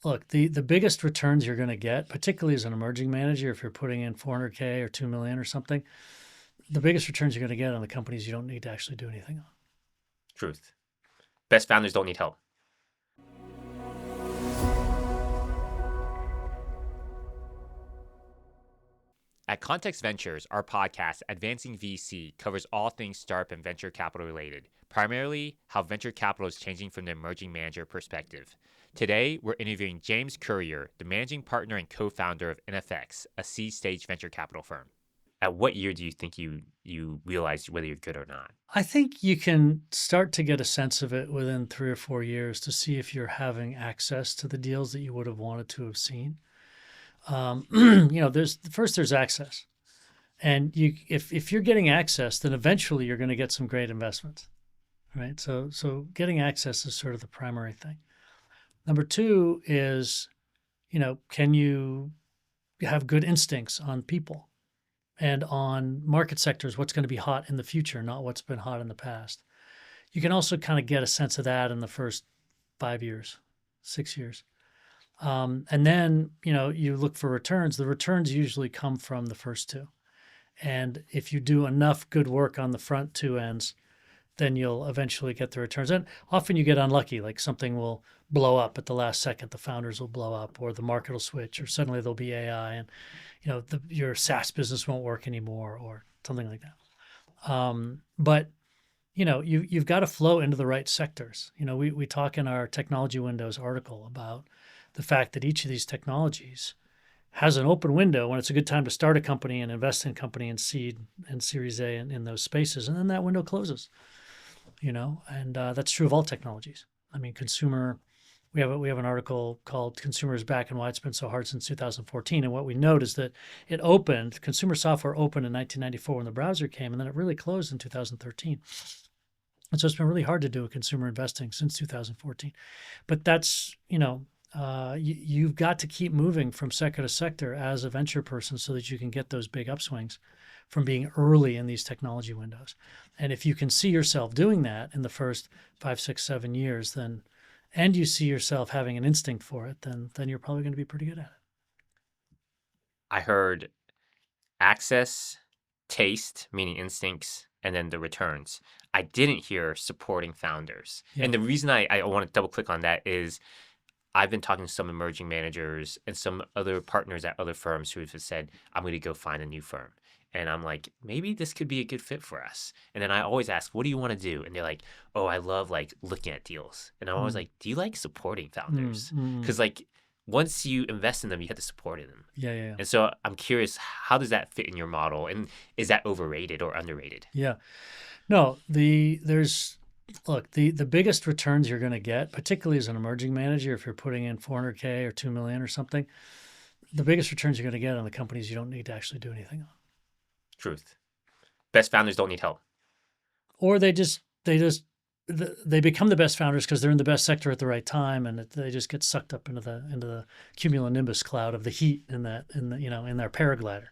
look, the biggest returns you're going to get, particularly as an emerging manager, if you're putting in 400K or 2 million or something, the biggest returns you're going to get on the companies you don't need to actually do anything on. Truth. Best founders don't need help. At Context Ventures, our podcast, Advancing VC, covers all things startup and venture capital related, primarily how venture capital is changing from the emerging manager perspective. Today, we're interviewing James Currier, the managing partner and co-founder of NFX, a seed-stage venture capital firm. At what year do you think you realized whether you're good or not? I think you can start to get a sense of it within 3 or 4 years to see if you're having access to the deals that you would have wanted to have seen. There's access, and if you're getting access, then eventually you're going to get some great investments, right? So getting access is sort of the primary thing. Number two is, can you have good instincts on people and on market sectors, what's going to be hot in the future, not what's been hot in the past. You can also kind of get a sense of that in the first 5 years, 6 years. And then, you look for returns. The returns usually come from the first two. And if you do enough good work on the front two ends, then you'll eventually get the returns. And often you get unlucky, like something will blow up at the last second, the founders will blow up, or the market will switch, or suddenly there'll be AI and, your SaaS business won't work anymore, or something like that. But you've got to flow into the right sectors. We talk in our Technology Windows article about the fact that each of these technologies has an open window when it's a good time to start a company and invest in a company and seed and Series A in those spaces. And then that window closes, and that's true of all technologies. I mean, consumer, we have an article called Consumer is Back and Why It's Been So Hard Since 2014. And what we note is that consumer software opened in 1994 when the browser came, and then it really closed in 2013. And so it's been really hard to do a consumer investing since 2014. But that's, you've got to keep moving from sector to sector as a venture person so that you can get those big upswings from being early in these technology windows. And if you can see yourself doing that in the first 5, 6, 7 years, and you see yourself having an instinct for it, then you're probably going to be pretty good at it. I heard access, taste, meaning instincts, and then the returns. I didn't hear supporting founders. Yeah. And the reason I want to double click on that is I've been talking to some emerging managers and some other partners at other firms who have said, I'm going to go find a new firm. And I'm like, maybe this could be a good fit for us. And then I always ask, what do you want to do? And they're like, oh, I love looking at deals. And I'm always like, do you like supporting founders? Because once you invest in them, you have to support them. Yeah. And so I'm curious, how does that fit in your model? And is that overrated or underrated? Yeah. No, the biggest returns you're going to get, particularly as an emerging manager, if you're putting in 400K or 2 million or something, the biggest returns you're going to get on the companies you don't need to actually do anything on. Truth. Best founders don't need help. Or they become the best founders because they're in the best sector at the right time, and they just get sucked up into the cumulonimbus cloud of the heat in their paraglider.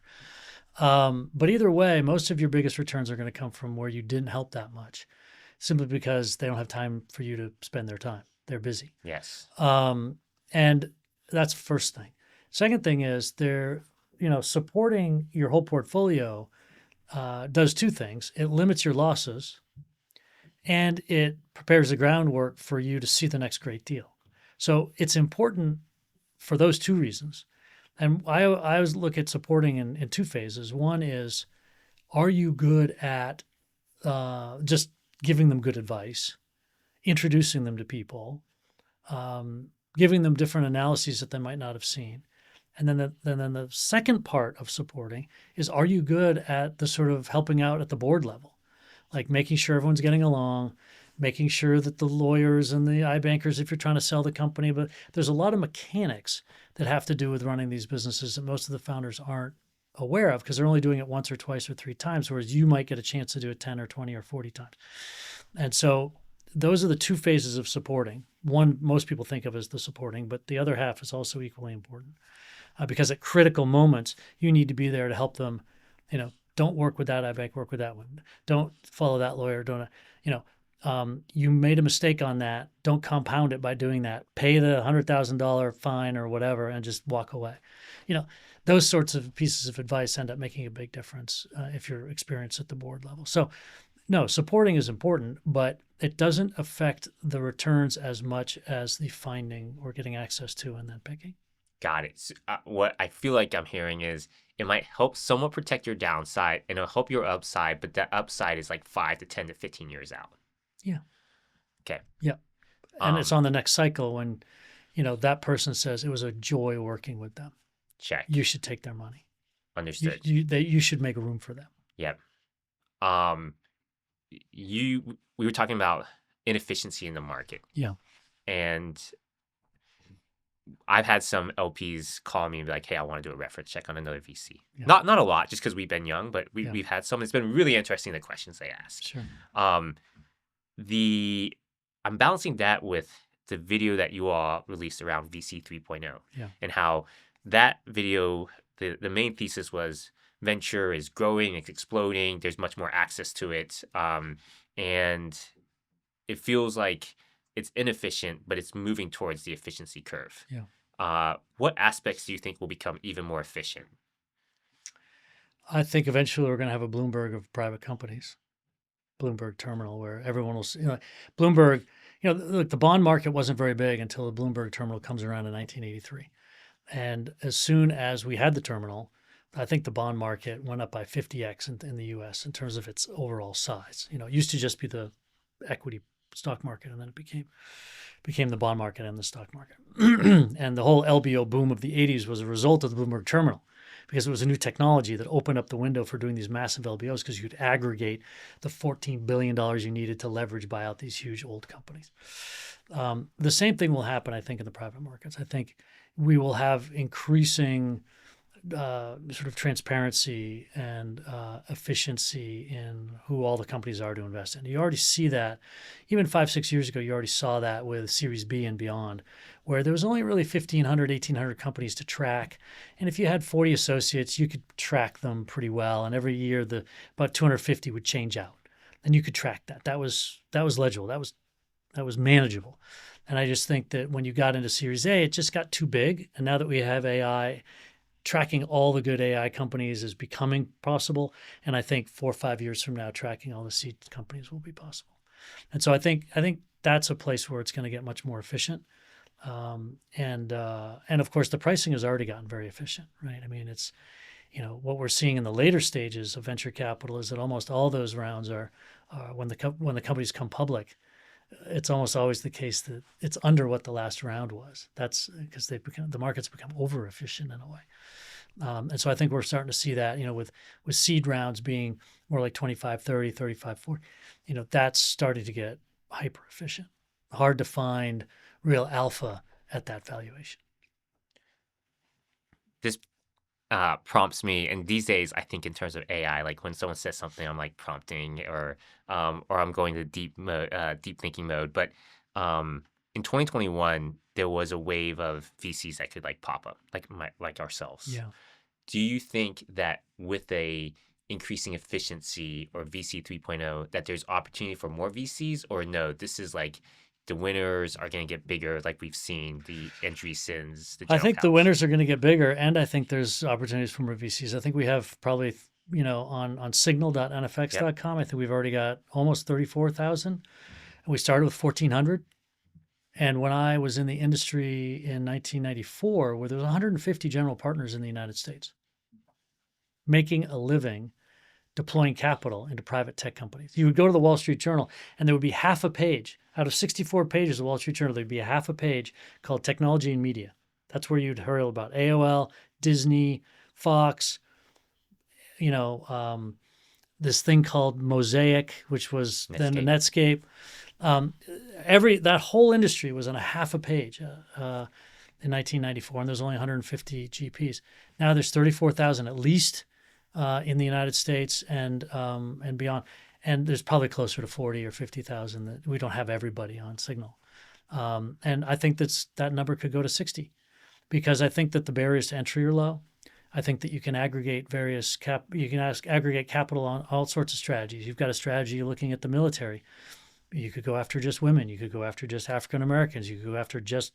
But either way, most of your biggest returns are going to come from where you didn't help that much, simply because they don't have time for you to spend their time. They're busy. Yes. And that's the first thing. Second thing is supporting your whole portfolio does two things. It limits your losses, and it prepares the groundwork for you to see the next great deal. So it's important for those two reasons. And I always look at supporting in two phases. One is, are you good at just giving them good advice, introducing them to people, giving them different analyses that they might not have seen? And then the second part of supporting is, are you good at the sort of helping out at the board level, like making sure everyone's getting along, making sure that the lawyers and the iBankers, if you're trying to sell the company, but there's a lot of mechanics that have to do with running these businesses that most of the founders aren't aware of because they're only doing it once or twice or 3 times, whereas you might get a chance to do it 10 or 20 or 40 times. And so those are the two phases of supporting. One most people think of as the supporting, but the other half is also equally important. Because at critical moments, you need to be there to help them, don't work with that iBank, work with that one. Don't follow that lawyer. You made a mistake on that. Don't compound it by doing that. Pay the $100,000 fine or whatever and just walk away. You know, those sorts of pieces of advice end up making a big difference if you're experienced at the board level. So, no, supporting is important, but it doesn't affect the returns as much as the finding or getting access to and then picking. Got it. So, what I feel like I'm hearing is it might help somewhat protect your downside and it'll help your upside, but that upside is like 5 to 10 to 15 years out. Yeah. Okay. Yeah. And it's on the next cycle when, that person says it was a joy working with them. Check. You should take their money. Understood. You should make room for them. Yep. We were talking about inefficiency in the market. Yeah. And I've had some LPs call me and be like, hey, I want to do a reference check on another VC. Yeah. Not a lot, just because we've been young, but we've had some. It's been really interesting, the questions they ask. Sure. I'm balancing that with the video that you all released around VC 3.0 and how that video, the main thesis was venture is growing, it's exploding, there's much more access to it, and it feels like it's inefficient, but it's moving towards the efficiency curve. Yeah. What aspects do you think will become even more efficient? I think eventually we're going to have a Bloomberg of private companies. Bloomberg terminal where everyone will see, Bloomberg, look, the bond market wasn't very big until the Bloomberg terminal comes around in 1983. And as soon as we had the terminal, I think the bond market went up by 50x in the US in terms of its overall size. It used to just be the equity stock market, and then it became the bond market and the stock market. And the whole LBO boom of the 80s was a result of the Bloomberg terminal, because it was a new technology that opened up the window for doing these massive LBOs, because you could aggregate the $14 billion you needed to leverage buy out these huge old companies. The same thing will happen, I think, in the private markets. I think we will have increasing sort of transparency and efficiency in who all the companies are to invest in. You already see that. Even 5-6 years ago, you already saw that with Series B and beyond, where there was only really 1,500, 1,800 companies to track. And if you had 40 associates, you could track them pretty well. And every year, about 250 would change out. And you could track that. That was legible. That was manageable. And I just think that when you got into Series A, it just got too big. And now that we have AI, tracking all the good AI companies is becoming possible. And I think 4 or 5 years from now, tracking all the seed companies will be possible. And so I think that's a place where it's going to get much more efficient. And of course, the pricing has already gotten very efficient, right? I mean, it's, what we're seeing in the later stages of venture capital is that almost all those rounds are when the companies come public, it's almost always the case that it's under what the last round was. That's because the market's become over efficient in a way. And so I think we're starting to see that, with seed rounds being more like 25, 30, 35, 40, that's starting to get hyper efficient. Hard to find real alpha at that valuation. This prompts me, and these days I think in terms of AI, like when someone says something, I'm like prompting or I'm going to deep thinking mode. But in 2021, there was a wave of VCs that could like pop up, like ourselves. Yeah. Do you think that with a increasing efficiency or VC 3.0 that there's opportunity for more VCs, or no, this is like the winners are going to get bigger, like we've seen the Andreessens, the I think the Pouch. winners are going to get bigger, and I think there's opportunities for more VCs. I think we have probably, on signal.nfx.com, I think we've already got almost 34,000. And we started with 1,400. And when I was in the industry in 1994, where there was 150 general partners in the United States making a living deploying capital into private tech companies. You would go to the Wall Street Journal, and there would be half a page. Out of 64 pages of the Wall Street Journal, there'd be a half a page called Technology and Media. That's where you'd hear about AOL, Disney, Fox, this thing called Mosaic, which was then the Netscape. That whole industry was on a half a page in 1994, and there's only 150 GPs. Now there's 34,000 at least in the United States and beyond, and there's probably closer to 40 or 50,000 that we don't have everybody on Signal. And I think that number could go to 60, because I think that the barriers to entry are low. I think that you can aggregate aggregate capital on all sorts of strategies. You've got a strategy looking at the military. You could go after just women. You could go after just African Americans. You could go after just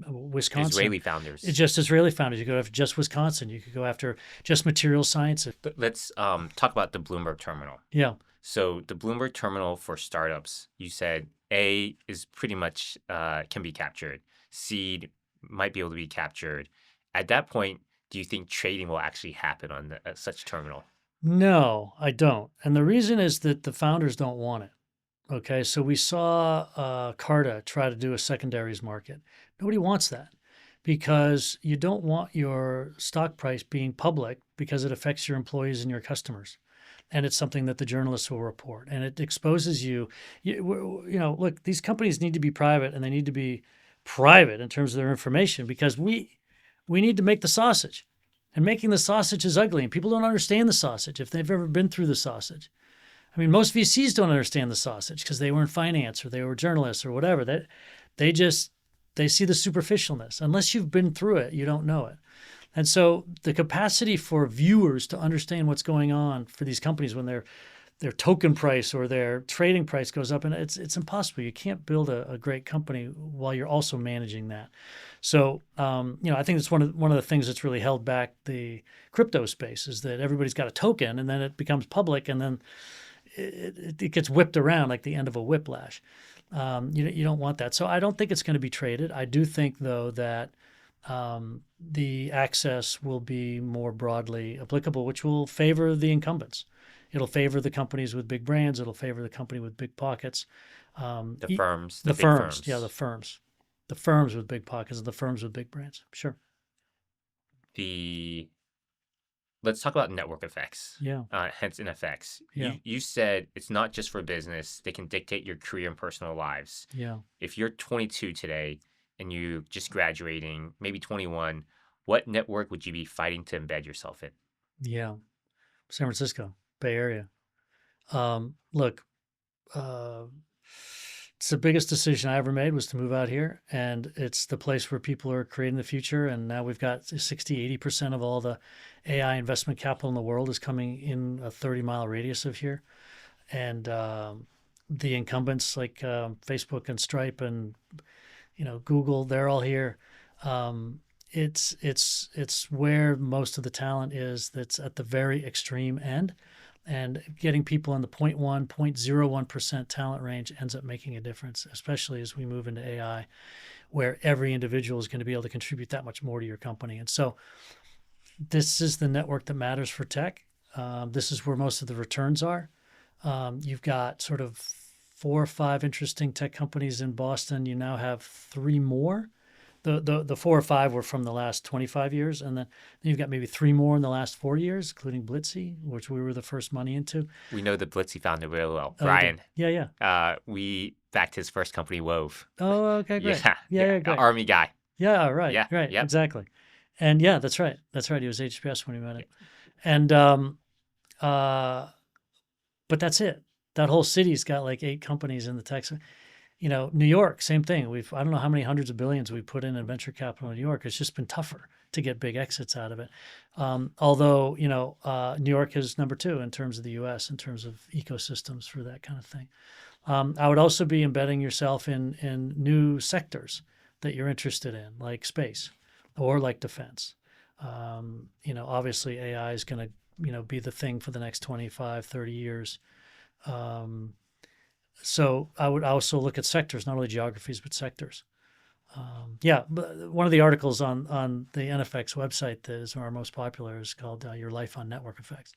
Wisconsin. Israeli founders. It's just Israeli founders. You could go after just Wisconsin. You could go after just material science. But let's talk about the Bloomberg terminal. Yeah. So the Bloomberg terminal for startups, you said A is pretty much can be captured. Seed might be able to be captured. At that point, do you think trading will actually happen on such terminal? No, I don't. And the reason is that the founders don't want it. Okay. So we saw Carta try to do a secondaries market. Nobody wants that because you don't want your stock price being public because it affects your employees and your customers. And it's something that the journalists will report, and it exposes you. Look, these companies need to be private, and they need to be private in terms of their information because we need to make the sausage, and making the sausage is ugly, and people don't understand the sausage if they've ever been through the sausage. I mean, most VCs don't understand the sausage because they were in finance or they were journalists or whatever. That they see the superficialness. Unless you've been through it, you don't know it. And so the capacity for viewers to understand what's going on for these companies when their token price or their trading price goes up, and it's impossible. You can't build a great company while you're also managing that. So I think it's one of the things that's really held back the crypto space is that everybody's got a token, and then it becomes public, and then it gets whipped around like the end of a whiplash. You don't want that. So I don't think it's going to be traded. I do think though that the access will be more broadly applicable, which will favor the incumbents. It'll favor the companies with big brands. It'll favor the company with big pockets. The firms, the big firms, yeah, the firms with big pockets, and the firms with big brands. Sure. Let's talk about network effects. Yeah. Hence NFX. Yeah. You said it's not just for business. They can dictate your career and personal lives. Yeah. If you're 22 today and you just graduating, maybe 21, what network would you be fighting to embed yourself in? Yeah. San Francisco, Bay Area. Look, it's the biggest decision I ever made was to move out here. And it's the place where people are creating the future. And now we've got 60, 80% of all the AI investment capital in the world is coming in a 30-mile radius of here. And the incumbents like Facebook and Stripe and Google, they're all here. It's where most of the talent is that's at the very extreme end. And getting people in the 0.1, 0.01% talent range ends up making a difference, especially as we move into AI, where every individual is going to be able to contribute that much more to your company. And so this is the network that matters for tech. This is where most of the returns are. You've got sort of 4 or 5 interesting tech companies in Boston. You now have 3 more. The 4 or 5 were from the last 25 years, and then you've got maybe 3 more in the last 4 years, including Blitzy, which we were the first money into. We know the Blitzy founder really well, Brian. Yeah. We backed his first company, Wove. Oh, okay, great. Yeah, great. Army guy. Yeah, right. Yeah, right, yep. Exactly. And yeah, that's right. He was HBS when he met it. And but that's it. That whole city's got like 8 companies in the tech. New York, same thing. I don't know how many hundreds of billions we put in venture capital in New York. It's just been tougher to get big exits out of it. Although, New York is number 2 in terms of the U.S., in terms of ecosystems for that kind of thing. I would also be embedding yourself in new sectors that you're interested in, like space or like defense. Obviously AI is going to, be the thing for the next 25, 30 years. So I would also look at sectors, not only geographies, but sectors. But one of the articles on the NFX website that is our most popular is called Your Life on Network Effects.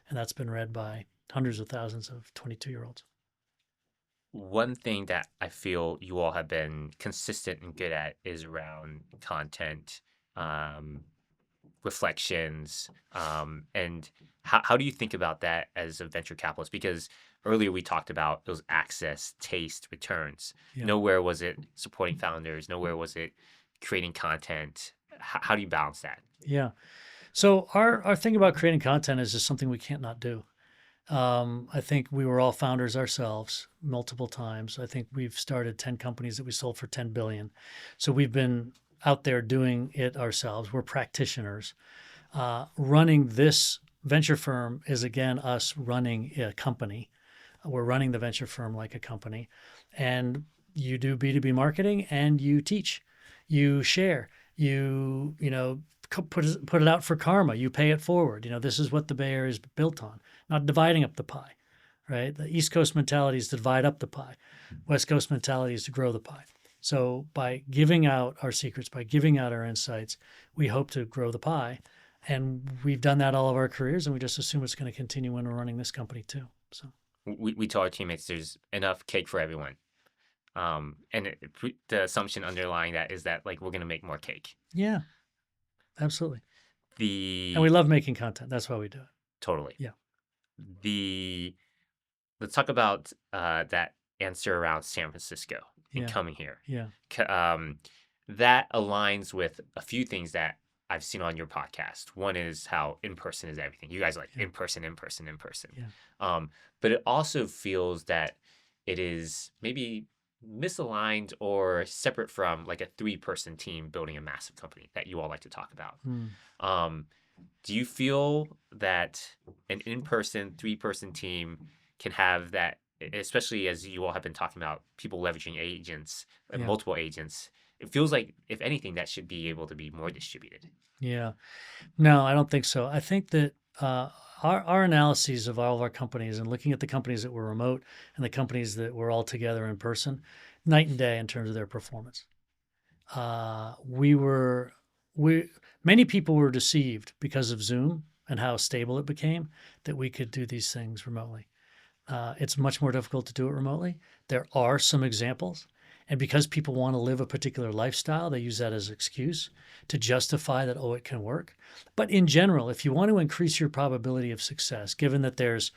And that's been read by hundreds of thousands of 22-year-olds. One thing that I feel you all have been consistent and good at is around content, reflections, and how do you think about that as a venture capitalist? Because earlier we talked about those access, taste, returns. Yeah. Nowhere was it supporting founders. Nowhere was it creating content. How do you balance that? Yeah. So our thing about creating content is just something we can't not do. I think we were all founders ourselves multiple times. I think we've started 10 companies that we sold for 10 billion. So we've been out there doing it ourselves. We're practitioners. Running this venture firm is, again, us running a company. We're running the venture firm like a company, and you do B2B marketing and you teach, you share, you put it out for karma. You pay it forward. This is what the Bay Area is built on, not dividing up the pie, right? The East Coast mentality is to divide up the pie. West Coast mentality is to grow the pie. So by giving out our secrets, by giving out our insights, we hope to grow the pie. And we've done that all of our careers, and we just assume it's going to continue when we're running this company too. So We tell our teammates there's enough cake for everyone. The assumption underlying that is that like we're gonna make more cake. yeah, absolutely. The And we love making content. That's why we do it. Totally. Yeah. Let's talk about that answer around San Francisco and Yeah. coming here. Yeah. That aligns with a few things that I've seen on your podcast. One is how in person is everything. You guys are like Yeah. in person, in person, in person. Yeah. But it also feels that it is maybe misaligned or separate from like a 3-person team building a massive company that you all like to talk about. Mm. Do you feel that an in-person 3-person team can have that, especially as you all have been talking about people leveraging agents, Yeah. multiple agents? It feels like, if anything, that should be able to be more distributed. Yeah. No, I don't think so. I think that our analyses of all of our companies and looking at the companies that were remote and the companies that were all together in person, night and day in terms of their performance. Many people were deceived because of Zoom and how stable it became that we could do these things remotely. It's much more difficult to do it remotely. There are some examples. And because people want to live a particular lifestyle, they use that as an excuse to justify that, it can work. But in general, if you want to increase your probability of success, given that there's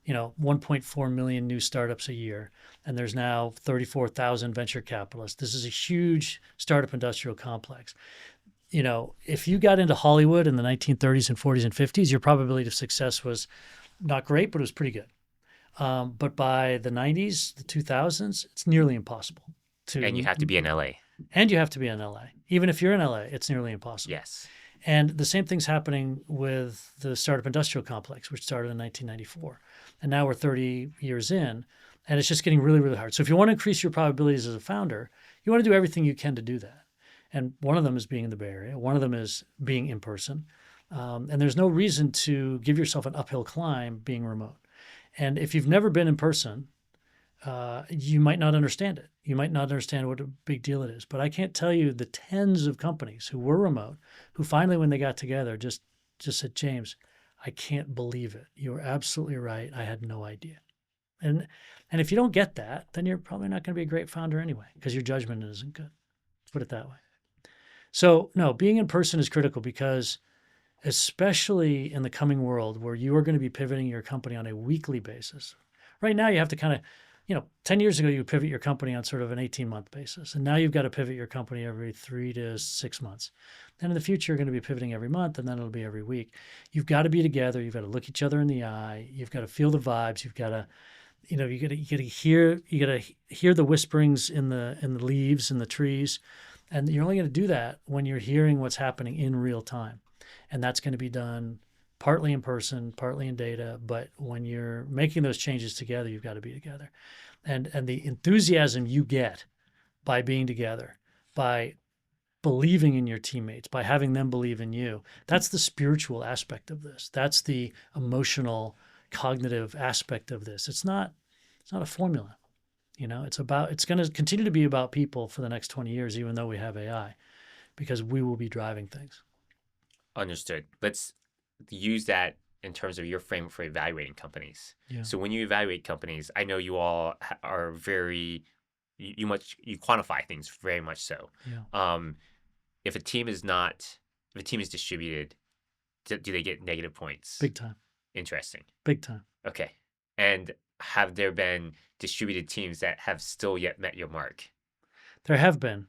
1.4 million new startups a year, and there's now 34,000 venture capitalists, this is a huge startup industrial complex. If you got into Hollywood in the 1930s and 40s and 50s, your probability of success was not great, but it was pretty good. But by the 90s, the 2000s, it's nearly impossible. And you have to be in LA. And you have to be in LA. Even if you're in LA, it's nearly impossible. Yes. And the same thing's happening with the startup industrial complex, which started in 1994. And now we're 30 years in, and it's just getting really, really hard. So if you want to increase your probabilities as a founder, you want to do everything you can to do that. And one of them is being in the Bay Area. One of them is being in person. And there's no reason to give yourself an uphill climb being remote. And if you've never been in person, you might not understand it. You might not understand what a big deal it is. But I can't tell you the tens of companies who were remote, who finally, when they got together, just said, James, I can't believe it. You're absolutely right. I had no idea. And if you don't get that, then you're probably not going to be a great founder anyway, because your judgment isn't good. Let's put it that way. So no, being in person is critical because especially in the coming world where you are going to be pivoting your company on a weekly basis. Right now, you have to kind of, 10 years ago, you would pivot your company on sort of an 18-month basis. And now you've got to pivot your company every 3 to 6 months. Then in the future, you're going to be pivoting every month, and then it'll be every week. You've got to be together. You've got to look each other in the eye. You've got to feel the vibes. You've got to, you got to hear the whisperings in the leaves and the trees. And you're only going to do that when you're hearing what's happening in real time. And that's going to be done partly in person, partly in data. But when you're making those changes together, you've got to be together. And the enthusiasm you get by being together, by believing in your teammates, by having them believe in you, that's the spiritual aspect of this. That's the emotional, cognitive aspect of this. It's not a formula. It's going to continue to be about people for the next 20 years, even though we have AI, because we will be driving things. Understood. Let's use that in terms of your framework for evaluating companies. Yeah. So when you evaluate companies, I know you all are very, you quantify things very much so. Yeah. If a team is distributed, do they get negative points? Big time. Interesting. Big time. Okay. And have there been distributed teams that have still yet met your mark? There have been,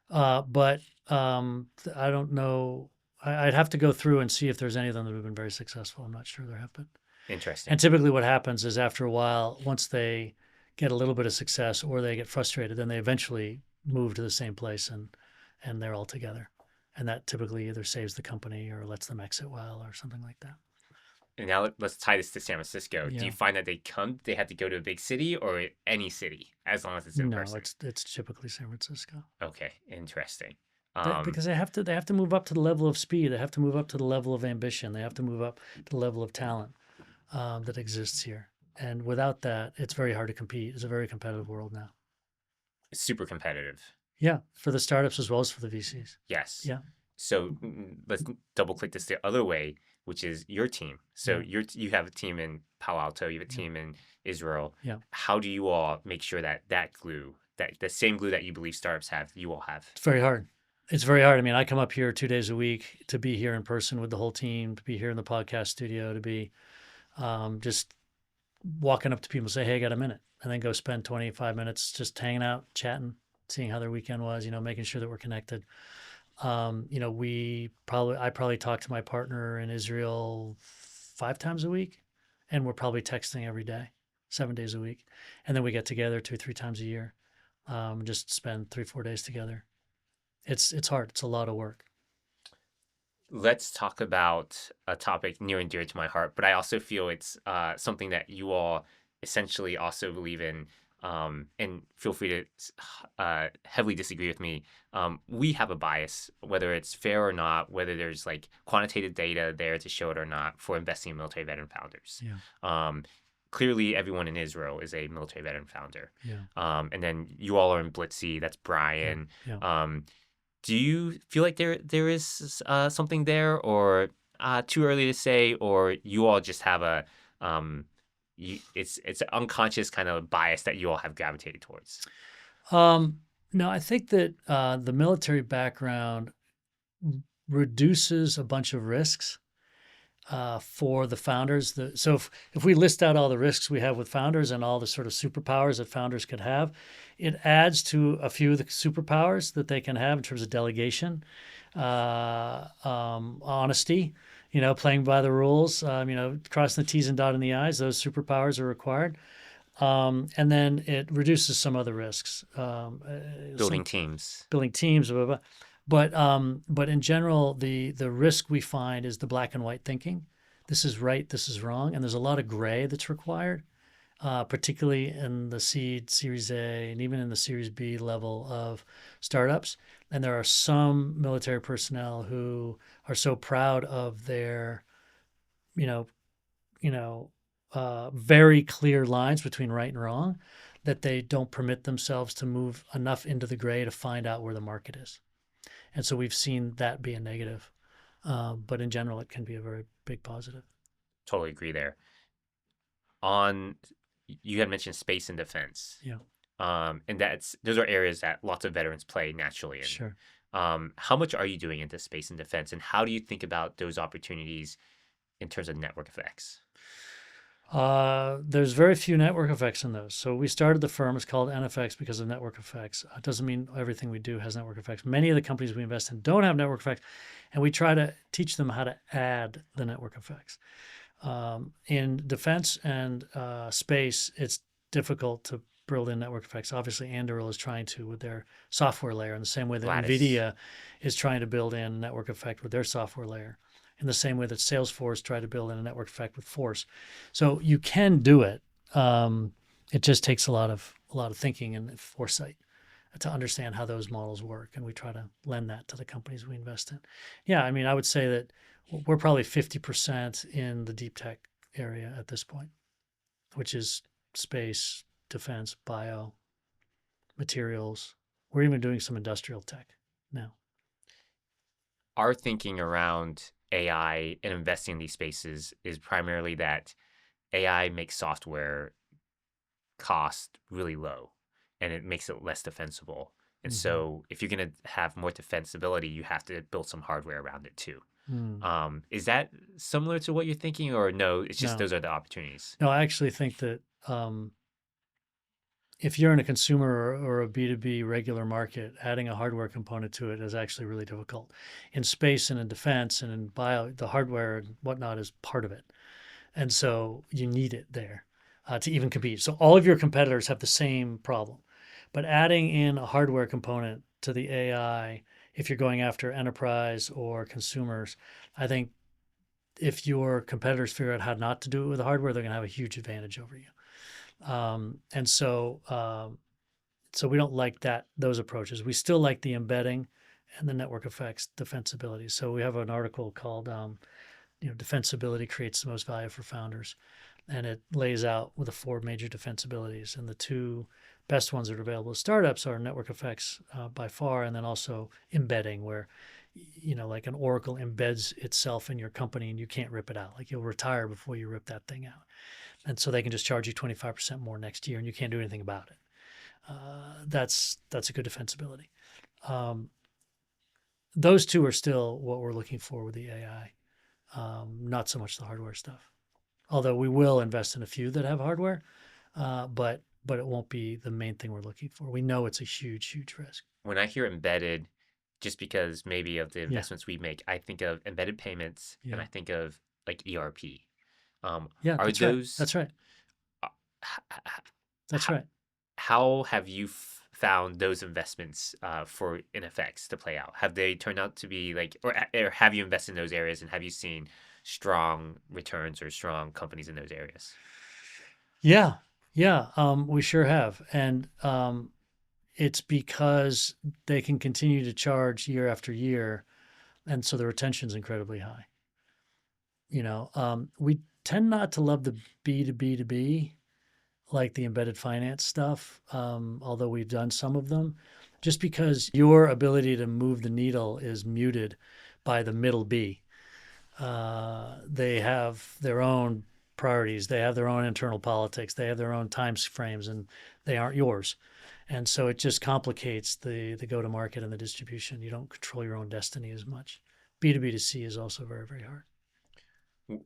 but I don't know. I'd have to go through and see if there's any of them that have been very successful. I'm not sure there have been. Interesting. And typically what happens is after a while, once they get a little bit of success or they get frustrated, then they eventually move to the same place and they're all together. And that typically either saves the company or lets them exit well or something like that. And now let's tie this to San Francisco. Do you Yeah. find that they have to go to a big city or any city as long as it's in No, person? it's typically San Francisco. Okay, interesting. Um, Because they have to move up to the level of speed. They have to move up to the level of ambition. They have to move up to the level of talent that exists here. And without that, it's very hard to compete. It's a very competitive world now. super competitive. Yeah, for the startups as well as for the VCs. Yes. Yeah, So let's double click this the other way, which is your team. So yeah, you have a team in Palo Alto, you have a yeah, team in Israel. yeah. How do you all make sure that that glue, that the same glue that you believe startups have, you all have? It's very hard. It's very hard. I mean, I come up here 2 days a week to be here in person with the whole team, to be here in the podcast studio, to be just walking up to people, say, "Hey, I got a minute," and then go spend 25 minutes just hanging out, chatting, seeing how their weekend was. Making sure that we're connected. I probably talk to my partner in Israel 5 times a week, and we're probably texting every day, 7 days a week, and then we get together 2 3 times a year, just spend 3 4 days together. It's hard. It's a lot of work. Let's talk about a topic near and dear to my heart, but I also feel it's something that you all essentially also believe in. And feel free to heavily disagree with me. We have a bias, whether it's fair or not, whether there's like quantitative data there to show it or not, for investing in military veteran founders. Yeah, Um, Clearly, everyone in Israel is a military veteran founder. yeah, And then you all are in Blitzy. That's yeah, Brian. yeah. Do you feel like there is something there, or too early to say, or you all just have a it's an unconscious kind of bias that you all have gravitated towards? No, I think that the military background reduces a bunch of risks for the founders. So if we list out all the risks we have with founders and all the sort of superpowers that founders could have, it adds to a few of the superpowers that they can have in terms of delegation, honesty, playing by the rules, crossing the T's and dotting the I's. Those superpowers are required. And then it reduces some other risks, Building teams. building teams, blah, blah, blah. But in general, the risk we find is the black and white thinking. This is right, this is wrong, and there's a lot of gray that's required, particularly in the seed, Series A, and even in the Series B level of startups. And there are some military personnel who are so proud of their, you know, very clear lines between right and wrong that they don't permit themselves to move enough into the gray to find out where the market is. And so we've seen that be a negative. But in general, it can be a very big positive. Totally agree there. On You had mentioned space and defense. Yeah, And those are areas that lots of veterans play naturally in. sure. How much are you doing into space and defense, and how do you think about those opportunities in terms of network effects? There's very few network effects in those. So we started the firm. It's called NFX because of network effects. It doesn't mean everything we do has network effects. Many of the companies we invest in don't have network effects, and we try to teach them how to add the network effects. In defense and space, it's difficult to build in network effects. Obviously, Anduril is trying to with their software layer in the same way that Lattice. NVIDIA is trying to build in network effect with their software layer, in the same way that Salesforce tried to build in a network effect with Force. So you can do it. It just takes a lot of thinking and foresight to understand how those models work, and we try to lend that to the companies we invest in. Yeah, I mean, I would say that we're probably 50% in the deep tech area at this point, which is space, defense, bio, materials. We're even doing some industrial tech now. Our thinking around AI and investing in these spaces is primarily that AI makes software cost really low and it makes it less defensible. And Mm-hmm. so if you're going to have more defensibility, you have to build some hardware around it too. Mm. Is that similar to what you're thinking, or no? It's just No, those are the opportunities. no, I actually think that if you're in a consumer or a B2B regular market, adding a hardware component to it is actually really difficult. In space and in defense and in bio, the hardware and whatnot is part of it. And so you need it there to even compete. So all of your competitors have the same problem. But adding in a hardware component to the AI, if you're going after enterprise or consumers, I think if your competitors figure out how not to do it with the hardware, they're going to have a huge advantage over you. And so we don't like those approaches. We still like the embedding and the network effects defensibility. So we have an article called defensibility creates the most value for founders, and it lays out with the four major defensibilities. And the two best ones that are available to startups are network effects by far, and then also embedding, where like an Oracle embeds itself in your company and you can't rip it out. Like you'll retire before you rip that thing out, and so they can just charge you 25% more next year, and you can't do anything about it. That's a good defensibility. Um, those two are still what we're looking for with the AI, not so much the hardware stuff. Although we will invest in a few that have hardware, but it won't be the main thing we're looking for. We know it's a huge, huge risk. When I hear embedded, just because maybe of the Yeah, investments we make, I think of embedded payments and yeah, I think of like ERP. yeah. Are That's right. those That's right. uh, h- h- That's right. how have you found those investments for in effects to play out? Have they turned out to be like, or have you invested in those areas and have you seen strong returns or strong companies in those areas? Yeah, yeah. We sure have, and it's because they can continue to charge year after year, and so the retention is incredibly high. We tend not to love the B2B2B, like the embedded finance stuff, although we've done some of them, just because your ability to move the needle is muted by the middle B. They have their own priorities, they have their own internal politics, they have their own time frames, and they aren't yours. And so it just complicates the go to market and the distribution. You don't control your own destiny as much. B2B to C is also very, very hard.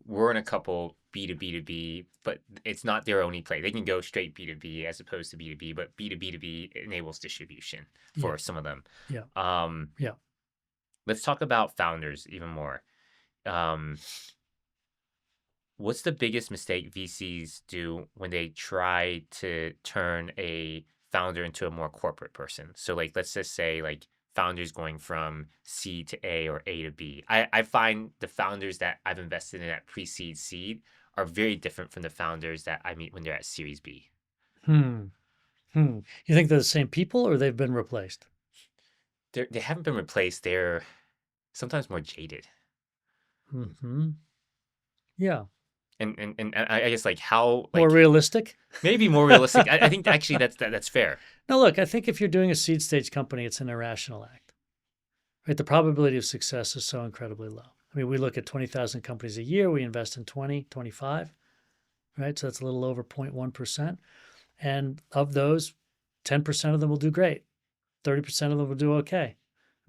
We're in a couple B2B2B, but it's not their only play. They can go straight B2B as opposed to B2B, but B2B2B enables distribution Yeah, for some of them. yeah, Um, yeah. let's talk about founders even more. Um, what's the biggest mistake VCs do when they try to turn a founder into a more corporate person? So, like, let's just say, like, founders going from C to A or A to B. I find the founders that I've invested in at pre-seed seed are very different from the founders that I meet when they're at Series B. Hmm. You think they're the same people or they've been replaced? They haven't been replaced. They're sometimes more jaded. Hmm. Yeah. And I guess like how More like realistic? maybe more realistic. I think actually that's fair. No, look, I think if you're doing a seed stage company, it's an irrational act, right? The probability of success is so incredibly low. I mean, we look at 20,000 companies a year, we invest in 20, 25, right? So that's a little over 0.1%. And of those, 10% of them will do great, 30% of them will do okay,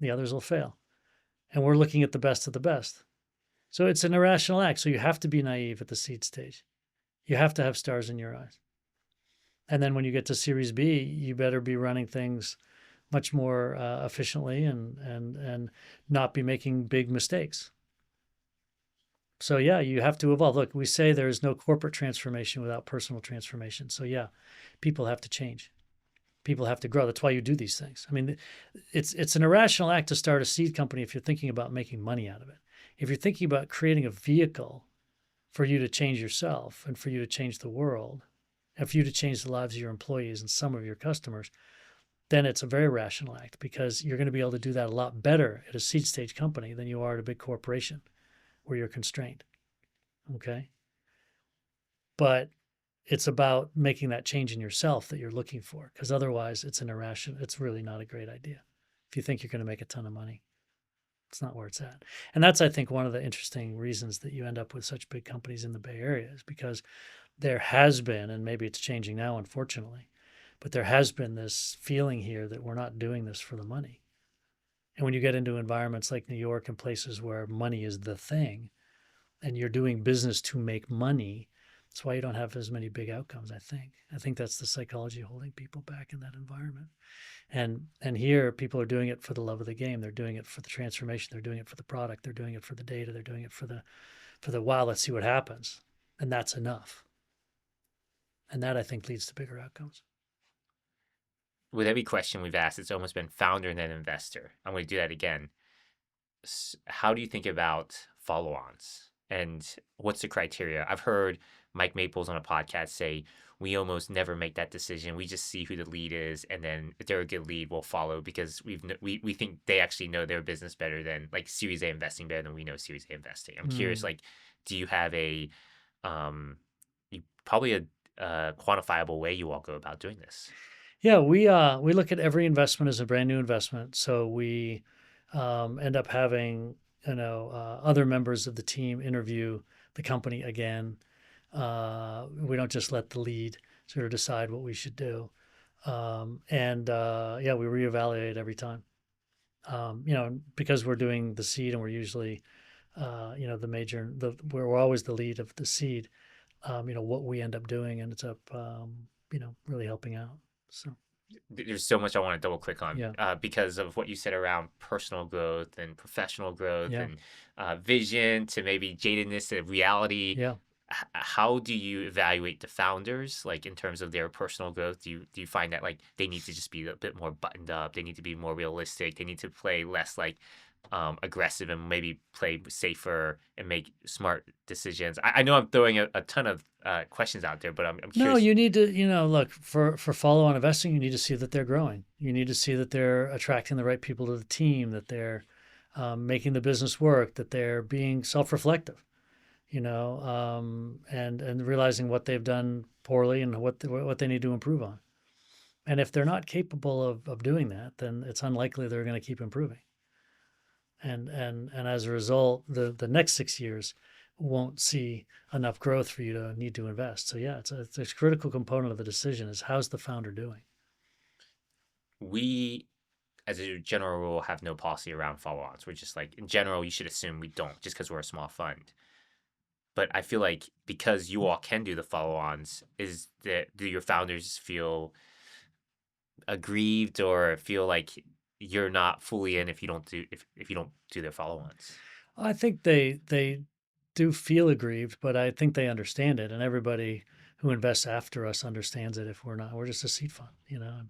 the others will fail. And we're looking at the best of the best. So it's an irrational act. So you have to be naive at the seed stage. You have to have stars in your eyes. And then when you get to Series B, you better be running things much more efficiently and not be making big mistakes. So yeah, you have to evolve. Look, we say there is no corporate transformation without personal transformation. So yeah, people have to change. People have to grow. That's why you do these things. I mean, it's an irrational act to start a seed company if you're thinking about making money out of it. If you're thinking about creating a vehicle for you to change yourself and for you to change the world, and for you to change the lives of your employees and some of your customers, then it's a very rational act because you're going to be able to do that a lot better at a seed stage company than you are at a big corporation where you're constrained. Okay. But it's about making that change in yourself that you're looking for because otherwise it's really not a great idea. If you think you're going to make a ton of money, it's not where it's at. And that's, I think, one of the interesting reasons that you end up with such big companies in the Bay Area is because there has been, and maybe it's changing now, unfortunately, but there has been this feeling here that we're not doing this for the money. And when you get into environments like New York and places where money is the thing, and you're doing business to make money, that's why you don't have as many big outcomes, I think. I think that's the psychology holding people back in that environment. And here people are doing it for the love of the game. They're doing it for the transformation. They're doing it for the product. They're doing it for the data. They're doing it for the wow, let's see what happens. And that's enough. And that I think leads to bigger outcomes. With every question we've asked, it's almost been founder and then investor. I'm going to do that again. How do you think about follow-ons And what's the criteria? I've heard Mike Maples on a podcast say we almost never make that decision. We just see who the lead is, and then if they're a good lead, we'll follow because we think they actually know their business better than like Series A investing better than we know Series A investing. I'm curious, Mm. like, do you have um, probably a quantifiable way you all go about doing this? Yeah, we look at every investment as a brand new investment. So we end up having other members of the team interview the company again. We don't just let the lead sort of decide what we should do. And yeah, we reevaluate every time. Because we're doing the seed and we're usually we're always the lead of the seed. What we end up doing ends up really helping out. So There's so much I want to double click on yeah, because of what you said around personal growth and professional growth yeah, and vision to maybe jadedness to reality. yeah. How do you evaluate the founders, like in terms of their personal growth? Do you find that like they need to just be a bit more buttoned up? They need to be more realistic. They need to play less like aggressive and maybe play safer and make smart decisions. I know I'm throwing a ton of questions out there, but I'm No, curious. you need to, look for follow-on investing. You need to see that they're growing. You need to see that they're attracting the right people to the team, that they're making the business work, that they're being self-reflective. And realizing what they've done poorly and what they need to improve on. And if they're not capable of doing that, then it's unlikely they're going to keep improving. And as a result, the next 6 years won't see enough growth for you to need to invest. So yeah, it's a critical component of the decision is how's the founder doing? We, as a general rule, have no policy around follow-ons. We're just like, in general, you should assume we don't just because we're a small fund. But I feel like because you all can do the follow-ons, is that do your founders feel aggrieved or feel like you're not fully in if you don't do their follow-ons? I think they do feel aggrieved, but I think they understand it, and everybody who invests after us understands it. If we're not, we're just a seed fund, and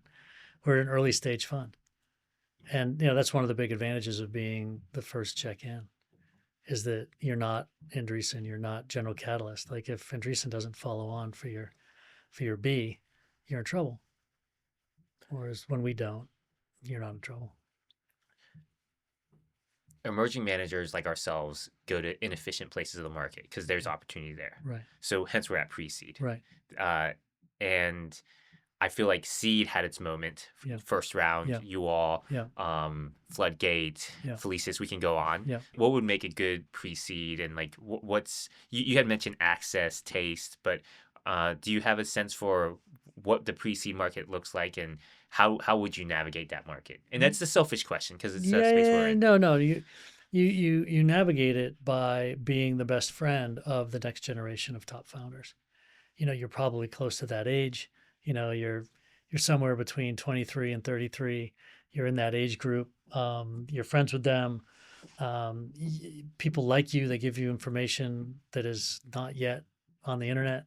we're an early stage fund, and that's one of the big advantages of being the first check in is that you're not Andreessen, you're not General Catalyst. Like if Andreessen doesn't follow on for your B, you're in trouble. Whereas when we don't, you're not in trouble. Emerging managers like ourselves go to inefficient places of the market because there's opportunity there. Right. So hence we're at pre-seed. Right. Uh, and I feel like seed had its moment. Yeah. First round, Yeah. you all, Yeah. Floodgate, Yeah. Felicis, we can go on. Yeah. What would make a good pre-seed and like what's you had mentioned access, taste, but do you have a sense for what the pre-seed market looks like and how would you navigate that market? And that's the selfish question because it's the space we're in. No. You navigate it by being the best friend of the next generation of top founders. You're probably close to that age. You're somewhere between 23 and 33. You're in that age group. You're friends with them. People like you. They give you information that is not yet on the internet.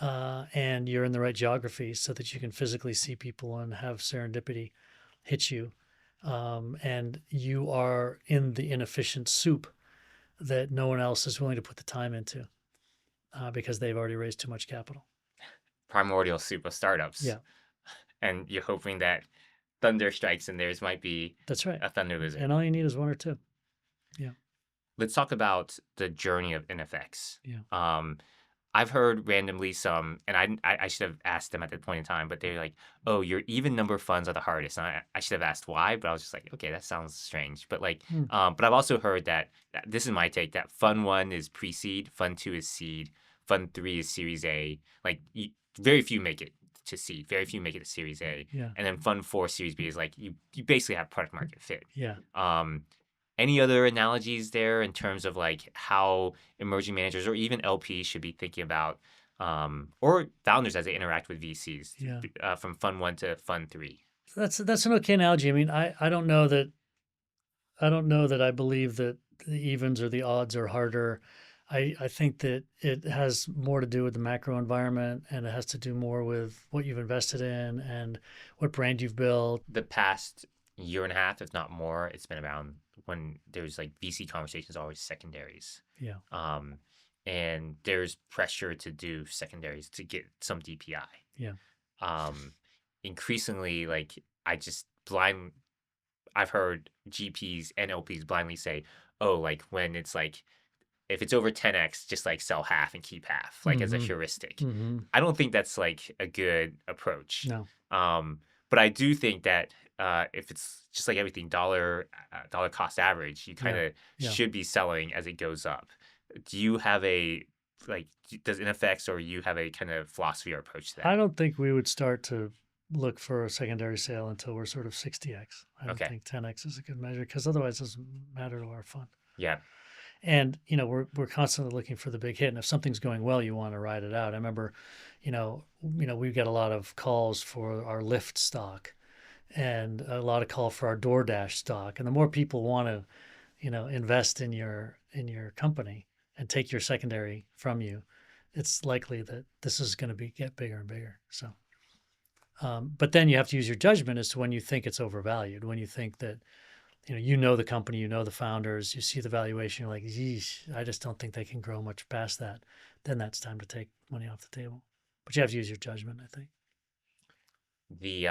And you're in the right geography so that you can physically see people and have serendipity hit you. And you are in the inefficient soup that no one else is willing to put the time into because they've already raised too much capital. Primordial soup of startups. Yeah, And you're hoping that thunder strikes and theirs might be that's right. a thunder lizard. And all you need is one or two. Yeah. Let's talk about the journey of NFX. Yeah. I've heard randomly some, and I should have asked them at that point in time, but they're like, "Oh, your even number funds are the hardest." And I should have asked why, but I was just like, "Okay, that sounds strange." But like, but I've also heard that this is my take that Fund 1 is pre-seed, Fund 2 is seed, Fund 3 is Series A. Like, very few make it to seed, very few make it to Series A, Yeah. and then Fund 4, Series B is like you basically have product market fit. Yeah. Any other analogies there in terms of like how emerging managers or even LPs should be thinking about or founders as they interact with VCs from Fund 1 to Fund 3? That's an okay analogy. I mean, I don't know that I believe that the evens or the odds are harder. I think that it has more to do with the macro environment and it has to do more with what you've invested in and what brand you've built. The past year and a half, if not more, it's been around when there's like VC conversations, always secondaries. Yeah. Um, and there's pressure to do secondaries to get some DPI. Yeah. Um, increasingly, like I've heard GPs and LPs blindly say, "Oh, like when it's like if it's over 10x, just like sell half and keep half, like as a Mm-hmm. heuristic." Mm-hmm. I don't think that's like a good approach. No. But I do think that if it's just like everything dollar cost average, you kind Yeah. of Yeah. should be selling as it goes up. Do you have a like does NFX or you have a kind of philosophy or approach to I that? don't think we would start to look for a secondary sale until we're sort of 60x. I don't Okay. think 10x is a good measure because otherwise it doesn't matter to our fund. Yeah. And we're constantly looking for the big hit, and if something's going well, you want to ride it out. I remember, we get a lot of calls for our Lyft stock, and a lot of call for our DoorDash stock. And the more people want to, invest in your company and take your secondary from you, it's likely that this is going to get bigger and bigger. So, but then you have to use your judgment as to when you think it's overvalued, when you think that the company, the founders, you see the valuation, you're like, geez, I just don't think they can grow much past that. Then that's time to take money off the table. But you have to use your judgment, I think. The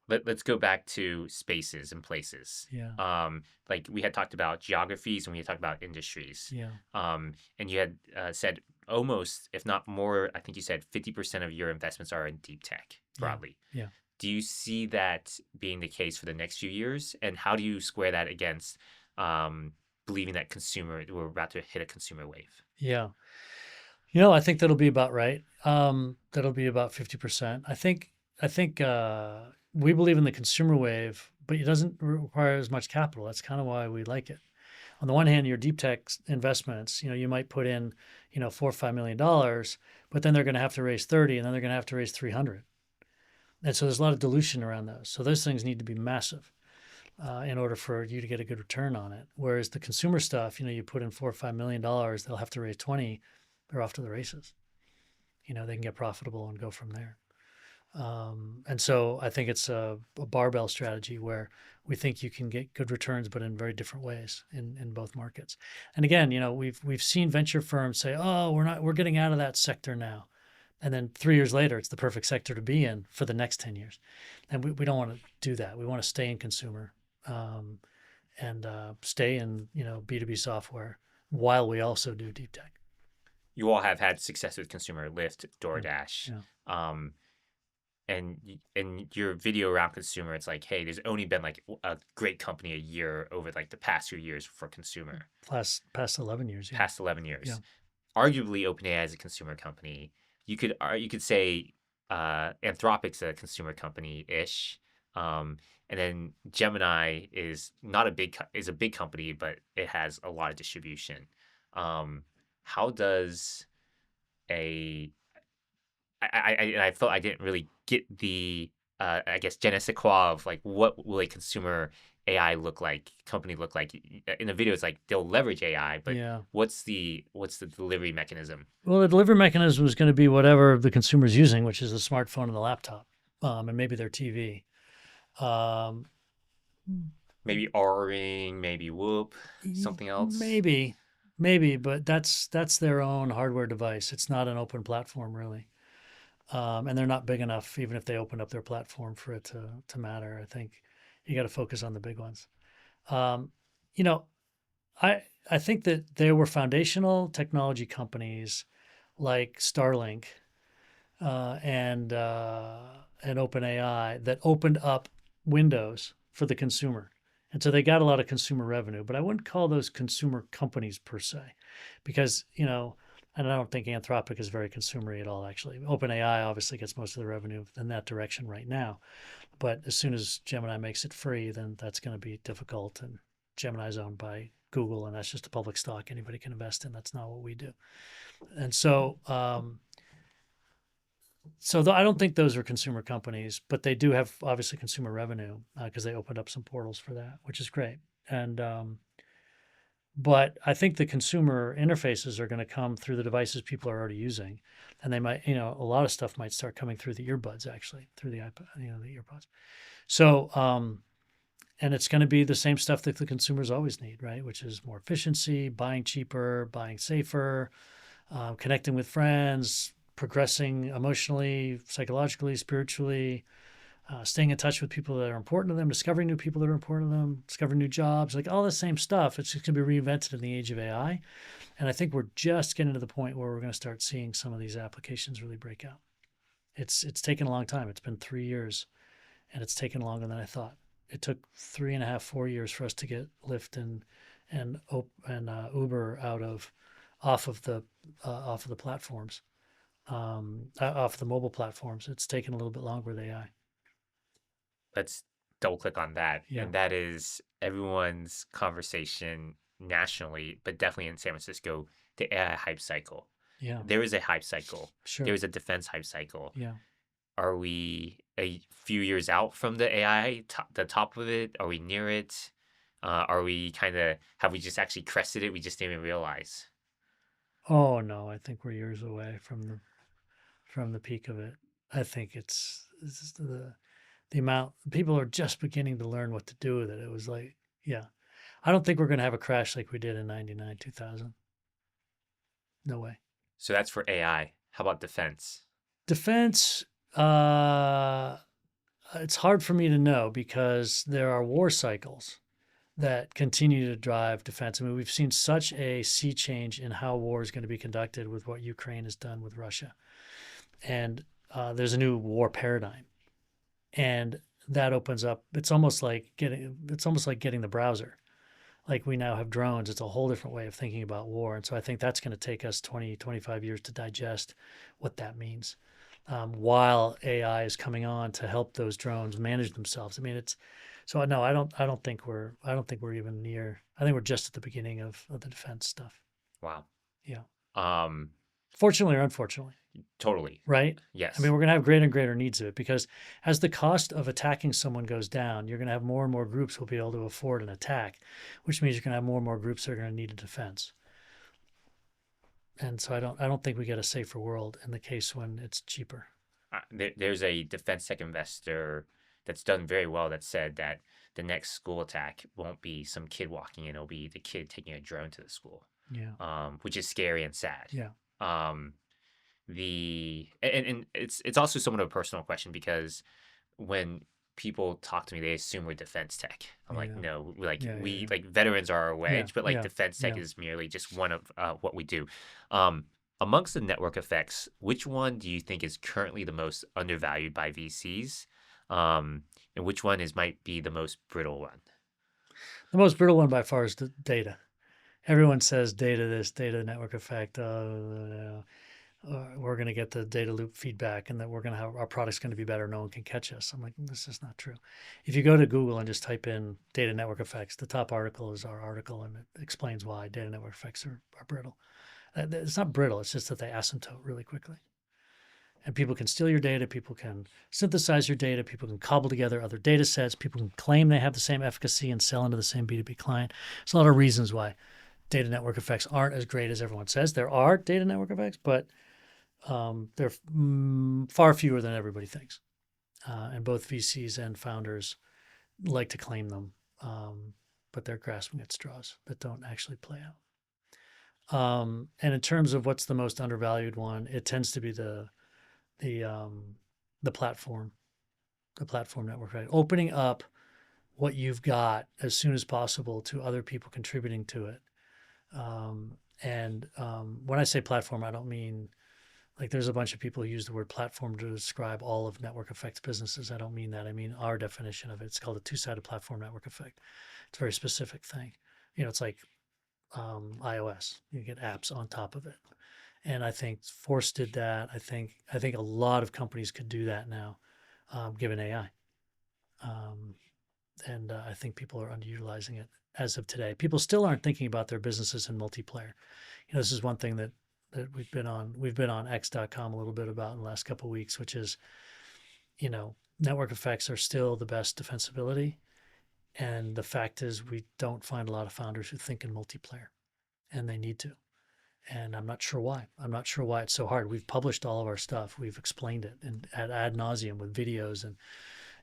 let's go back to spaces and places. Yeah. Like we had talked about geographies and we had talked about industries. Yeah. And you had said almost, if not more, I think you said 50% of your investments are in deep tech broadly. Yeah. Do you see that being the case for the next few years? And how do you square that against believing that consumer we're about to hit a consumer wave? Yeah. I think that'll be about right. That'll be about 50%. I think we believe in the consumer wave, but it doesn't require as much capital. That's kind of why we like it. On the one hand, your deep tech investments, you might put in, $4 or $5 million, but then they're going to have to raise 30, and then they're going to have to raise 300. And so there's a lot of dilution around those. So those things need to be massive in order for you to get a good return on it. Whereas the consumer stuff, you put in $4 or $5 million, they'll have to raise 20, they're off to the races. They can get profitable and go from there. And so I think it's a barbell strategy where we think you can get good returns, but in very different ways in both markets. And again, we've seen venture firms say, "Oh, we're getting out of that sector now," and then 3 years later, it's the perfect sector to be in for the next 10 years. And we don't want to do that. We want to stay in consumer and stay in B2B software while we also do deep tech. You all have had success with consumer Lyft, Yeah. DoorDash. Yeah. And in your video around consumer, it's like, hey, there's only been like a great company a year over like the past few years for consumer. Past 11 years. Yeah. Past 11 years. Yeah. Arguably, OpenAI is a consumer company. You could say Anthropic's a consumer company ish. And then Gemini is not a big company, but it has a lot of distribution. How does a I felt I didn't really get the I guess je ne sais quoi of like what will a consumer AI company look like. In the video it's like they'll leverage AI, but Yeah. what's the delivery mechanism? Well, the delivery mechanism is going to be whatever the consumer's using, which is the smartphone and the laptop, and maybe their TV. Um, Maybe R-ing, maybe Whoop, something else. maybe, but that's their own hardware device. It's not an open platform, really. And they're not big enough, even if they opened up their platform, for it to matter. I think you got to focus on the big ones. Um, you know, I think that there were foundational technology companies like Starlink and OpenAI that opened up Windows for the consumer. And so they got a lot of consumer revenue, but I wouldn't call those consumer companies per se, because, and I don't think Anthropic is very consumery at all, actually. OpenAI obviously gets most of the revenue in that direction right now. But as soon as Gemini makes it free, then that's going to be difficult. And Gemini's owned by Google, and that's just a public stock anybody can invest in. That's not what we do. And so, I don't think those are consumer companies, but they do have obviously consumer revenue because they opened up some portals for that, which is great. And but I think the consumer interfaces are going to come through the devices people are already using, and they might, a lot of stuff might start coming through the earbuds, actually, through the iPod, the earpods. So, And it's going to be the same stuff that the consumers always need, right? Which is more efficiency, buying cheaper, buying safer, connecting with friends, progressing emotionally, psychologically, spiritually, staying in touch with people that are important to them, discovering new people that are important to them, discovering new jobs, like all the same stuff. It's just going to be reinvented in the age of AI. And I think we're just getting to the point where we're going to start seeing some of these applications really break out. It's taken a long time. It's been 3 years, and it's taken longer than I thought. It took 3.5, 4 years for us to get Lyft and Uber off of the platforms, off the mobile platforms. It's taken a little bit longer with AI. Let's double click on that. Yeah, And that is everyone's conversation nationally, but definitely in San Francisco, the AI hype cycle. yeah, There is a hype cycle. There sure, is a defense hype cycle. yeah. Are we a few years out from the AI, the top of it? Are we near it? Are we have we just actually crested it? We just didn't even realize. Oh no, I think we're years away from the peak of it. I think it's just the amount people are just beginning to learn what to do with it. It was like, yeah, I don't think we're going to have a crash like we did in 99, 2000. No way. So that's for AI. How about defense? Defense, it's hard for me to know because there are war cycles that continue to drive defense. I mean, we've seen such a sea change in how war is going to be conducted with what Ukraine has done with Russia. And there's a new war paradigm. And that opens up, it's almost like getting the browser. Like we now have drones. It's a whole different way of thinking about war. And so I think that's going to take us 20, 25 years to digest what that means. While AI is coming on to help those drones manage themselves. I mean, it's so no, I don't think we're even near. I think we're just at the beginning of the defense stuff. Wow. Yeah. Um, Fortunately or unfortunately, totally. right? I mean, Yes. we're going to have greater and greater needs of it because as the cost of attacking someone goes down, you're going to have more and more groups will be able to afford an attack, which means you're going to have more and more groups that are going to need a defense. And so I don't think we get a safer world in the case when it's cheaper. There's a defense tech investor that's done very well that said that the next school attack won't be some kid walking in; it'll be the kid taking a drone to the school, Yeah. which is scary and sad. Yeah. Um, and it's also somewhat of a personal question because when people talk to me, they assume we're defense tech. I'm like, Yeah. no, like Yeah. we Yeah. like veterans are our Yeah. wedge, but like Yeah. defense tech Yeah. is merely just one of what we do. Um, Amongst the network effects, which one do you think is currently the most undervalued by VCs? And which one might be the most brittle one? The most brittle one by far is the data. Everyone says data this, data network effect. We're going to get the data loop feedback and that we're going to have our product's going to be better. No one can catch us. I'm like, this is not true. If you go to Google and just type in data network effects, the top article is our article and it explains why data network effects are brittle. It's not brittle. It's just that they asymptote really quickly. And people can steal your data. People can synthesize your data. People can cobble together other data sets. People can claim they have the same efficacy and sell into the same B2B client. There's a lot of reasons why data network effects aren't as great as everyone says. There are data network effects, but they're far fewer than everybody thinks. And both VCs and founders like to claim them, but they're grasping at straws that don't actually play out. And in terms of what's the most undervalued one, it tends to be the the platform, the platform network, right? Opening up what you've got as soon as possible to other people contributing to it. When I say platform, I don't mean like there's a bunch of people who use the word platform to describe all of network effects businesses. I don't mean that. I mean our definition of it. It's called a two-sided platform network effect. It's a very specific thing. You know, it's like iOS. You get apps on top of it. And I think Force did that. I think a lot of companies could do that now, given AI. I think people are underutilizing it as of today. People still aren't thinking about their businesses in multiplayer. You know, this is one thing that we've been on X.com a little bit about in the last couple of weeks, which is, you know, network effects are still the best defensibility. And the fact is we don't find a lot of founders who think in multiplayer, and they need to. And I'm not sure why. I'm not sure why it's so hard. We've published all of our stuff. We've explained it and ad nauseum with videos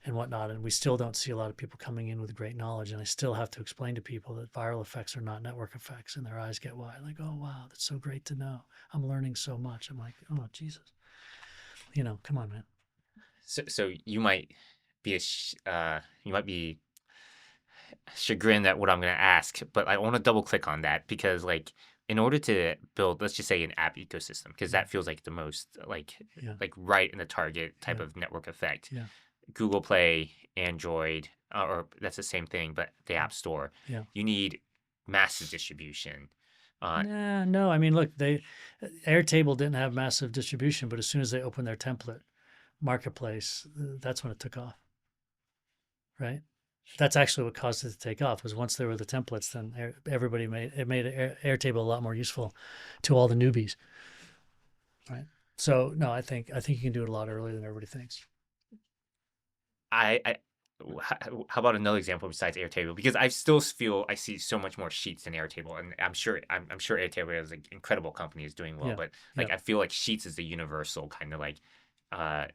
and whatnot. And we still don't see a lot of people coming in with great knowledge. And I still have to explain to people that viral effects are not network effects, and their eyes get wide. Like, oh wow, that's so great to know. I'm learning so much. I'm like, oh Jesus, come on, man. So you might be you might be chagrined at what I'm going to ask, but I want to double click on that because like in order to build, let's just say an app ecosystem, because that feels like the most Yeah, like right in the target type yeah, of network effect. yeah, Google Play, Android, or that's the same thing, but the App Store. yeah. You need massive distribution. Uh, Nah, no. I mean, look, Airtable didn't have massive distribution, but as soon as they opened their template marketplace, that's when it took off, right? That's actually what caused it to take off. Was once there were the templates, then everybody made Airtable a lot more useful to all the newbies, right? So no, I think you can do it a lot earlier than everybody thinks. I how about another example besides Airtable? Because I still feel I see so much more Sheets than Airtable, and I'm sure Airtable is an incredible company, is doing well, Yeah, but yeah. like I feel like Sheets is the universal kind of like uh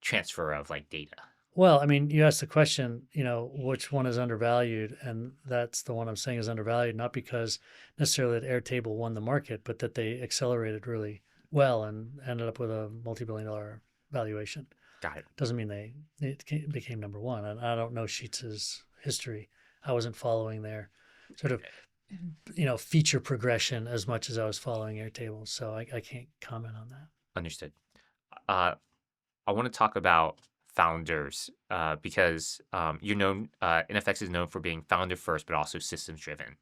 transfer of like data. Well, I mean, you asked the question, which one is undervalued, and that's the one I'm saying is undervalued, not because necessarily that Airtable won the market, but that they accelerated really well and ended up with a multi-billion-dollar valuation. Got it. Doesn't mean became number one. And I don't know Sheets's history. I wasn't following their sort of feature progression as much as I was following Airtable, so I can't comment on that. Understood. Uh, I want to talk about founders because you're known NFX is known for being founder first, but also systems driven.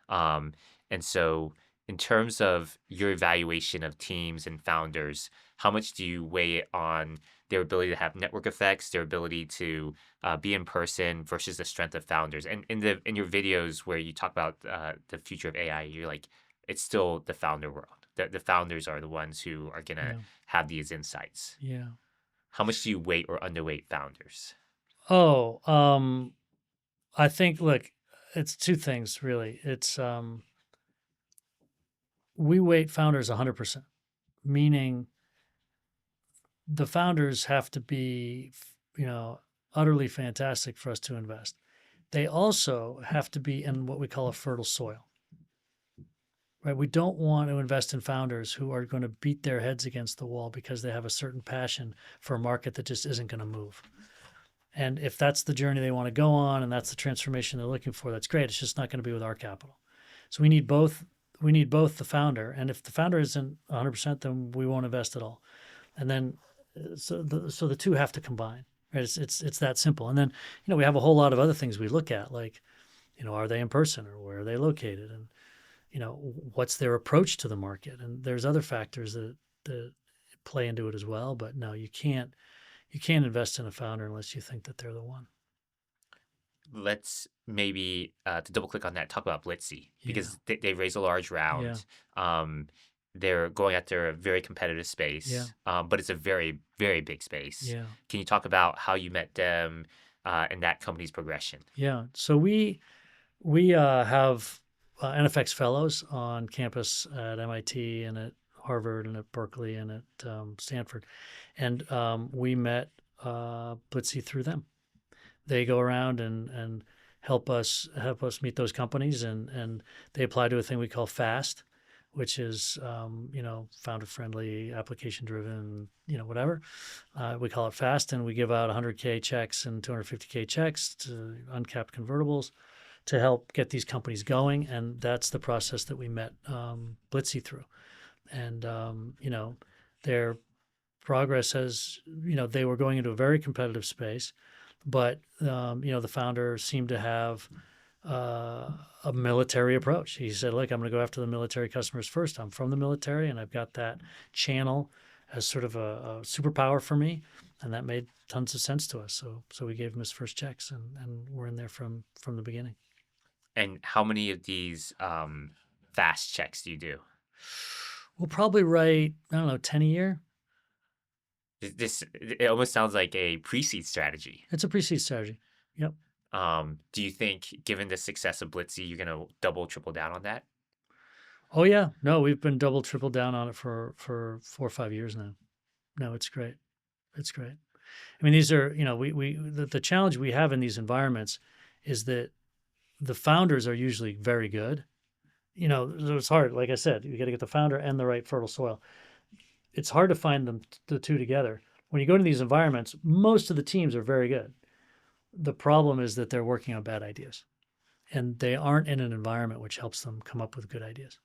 Um, and so, in terms of your evaluation of teams and founders, how much do you weigh it on their ability to have network effects, their ability to be in person versus the strength of founders? And in your videos where you talk about the future of AI, you're like, it's still the founder world. The founders are the ones who are gonna Yeah, have these insights. yeah. How much do you weight or underweight founders? Oh, I think look, it's two things really. It's we weight founders 100%, meaning the founders have to be, utterly fantastic for us to invest. They also have to be in what we call a fertile soil. Right? We don't want to invest in founders who are going to beat their heads against the wall because they have a certain passion for a market that just isn't going to move. And if that's the journey they want to go on and that's the transformation they're looking for, that's great. It's just not going to be with our capital. So we need both. We need both the founder, and if the founder isn't 100%, then we won't invest at all. And then so the two have to combine. Right? It's that simple. And then we have a whole lot of other things we look at, like are they in person or where are they located, and what's their approach to the market, and there's other factors that play into it as well. But no, you can't invest in a founder unless you think that they're the one. Let's maybe to double click on that, talk about Blitzy Yeah, because they raised a large yeah, round. They're going after a very competitive yeah, space, but it's a very, very big space. yeah, Can you talk about how you met them and that company's progression? yeah. So we have NFX fellows on campus at MIT and at Harvard and at Berkeley and at Stanford, and we met Blitzy through them. They go around and help us meet those companies, and they apply to a thing we call FAST, which is founder friendly, application driven, whatever. We call it FAST, and we give out 100K checks and 250K checks to uncapped convertibles to help get these companies going, and that's the process that we met Blitzy through. And their progress has, they were going into a very competitive space, but the founder seemed to have a military approach. He said, "Look, I'm going to go after the military customers first. I'm from the military, and I've got that channel as sort of a superpower for me." And that made tons of sense to us. So we gave him his first checks, and we're in there from the beginning. And how many of these fast checks do you do? We'll probably write, I don't know, 10 a year. This it almost sounds like a pre-seed strategy. It's a pre-seed strategy. Yep. Do you think, given the success of Blitzy, you're gonna double, triple down on that? Oh yeah. No, we've been double, triple down on it for 4 or 5 years now. No, it's great. It's great. I mean, these are, the challenge we have in these environments is that the founders are usually very good. So it's hard. Like I said, you got to get the founder and the right fertile soil. It's hard to find the two together. When you go to these environments, most of the teams are very good. The problem is that they're working on bad ideas and they aren't in an environment which helps them come up with good ideas.